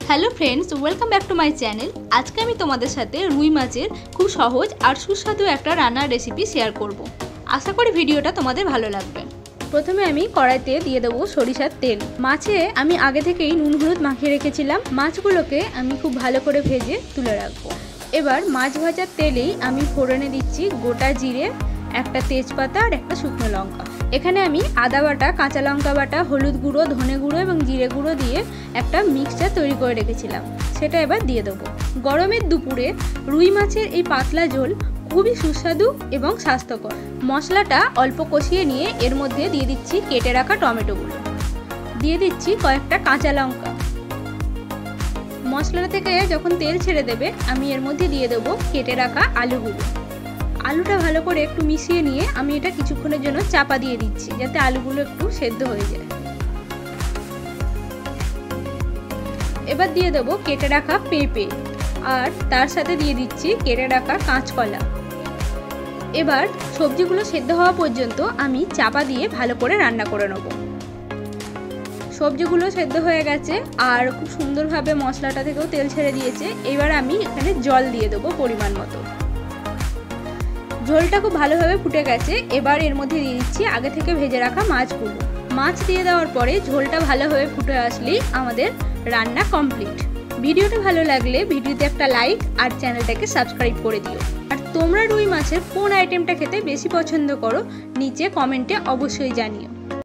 Hello friends, welcome back to my channel. আজকে আমি তোমাদের সাথে রুই মাছের খুব সহজ আর সুস্বাদু একটা রান্নার রেসিপি শেয়ার করব। আশা করি ভিডিওটা তোমাদের ভালো লাগবে। প্রথমে আমি কড়াইতে দিয়ে দেবো সরিষার তেল। মাছে আমি আগে থেকেই নুন হলুদ মাখিয়ে রেখেছিলাম। মাছগুলোকে আমি খুব ভালো করে ভেজে তুলে রাখবো। এবার মাছ ভাজার তেলেই আমি ফোড়নে দিচ্ছি গোটা জিরে, একটা তেজপাতা আর একটা শুকনো লঙ্কা। এখানে আমি আদা বাটা, কাঁচা লঙ্কা বাটা, হলুদ গুঁড়ো, ধনে গুঁড়ো এবং জিরে গুঁড়ো দিয়ে একটা মিক্সচার তৈরি করে রেখেছিলাম, সেটা এবার দিয়ে দেবো। গরমের দুপুরে রুই মাছের এই পাতলা ঝোল খুবই সুস্বাদু এবং স্বাস্থ্যকর। মশলাটা অল্প কষিয়ে নিয়ে এর মধ্যে দিয়ে দিচ্ছি কেটে রাখা টমেটোগুলো, দিয়ে দিচ্ছি কয়েকটা কাঁচা লঙ্কা। মশলা থেকে যখন তেল ছেড়ে দেবে আমি এর মধ্যে দিয়ে দেবো কেটে রাখা আলুগুলো। আলুটা ভালো করে একটু মিশিয়ে নিয়ে আমি এটা কিছুক্ষণের জন্য চাপা দিয়ে দিচ্ছি, যাতে আলুগুলো একটু সেদ্ধ হয়ে যায়। এবার দিয়ে দেবো কেটে রাখা পেঁপে আর তার সাথে দিয়ে দিচ্ছি কেটে রাখা কাঁচকলা। এবার সবজিগুলো সেদ্ধ হওয়া পর্যন্ত আমি চাপা দিয়ে ভালো করে রান্না করে নেব। সবজিগুলো সেদ্ধ হয়ে গেছে আর খুব সুন্দরভাবে মশলাটা থেকেও তেল ছেড়ে দিয়েছে। এবার আমি এখানে জল দিয়ে দেবো পরিমাণ মতো। ঝোলটা খুব ভালোভাবে ফুটে গেছে। এবার এর মধ্যে দিয়ে দিচ্ছি আগে থেকে ভেজে রাখা মাছগুলো। মাছ দিয়ে দেওয়ার পরে ঝোলটা ভালোভাবে ফুটে আসলেই আমাদের রান্না কমপ্লিট। ভিডিওটা ভালো লাগলে ভিডিওতে একটা লাইক আর চ্যানেলটাকে সাবস্ক্রাইব করে দিও। আর তোমরা রুই মাছের কোন আইটেমটা খেতে বেশি পছন্দ করো নিচে কমেন্টে অবশ্যই জানিও।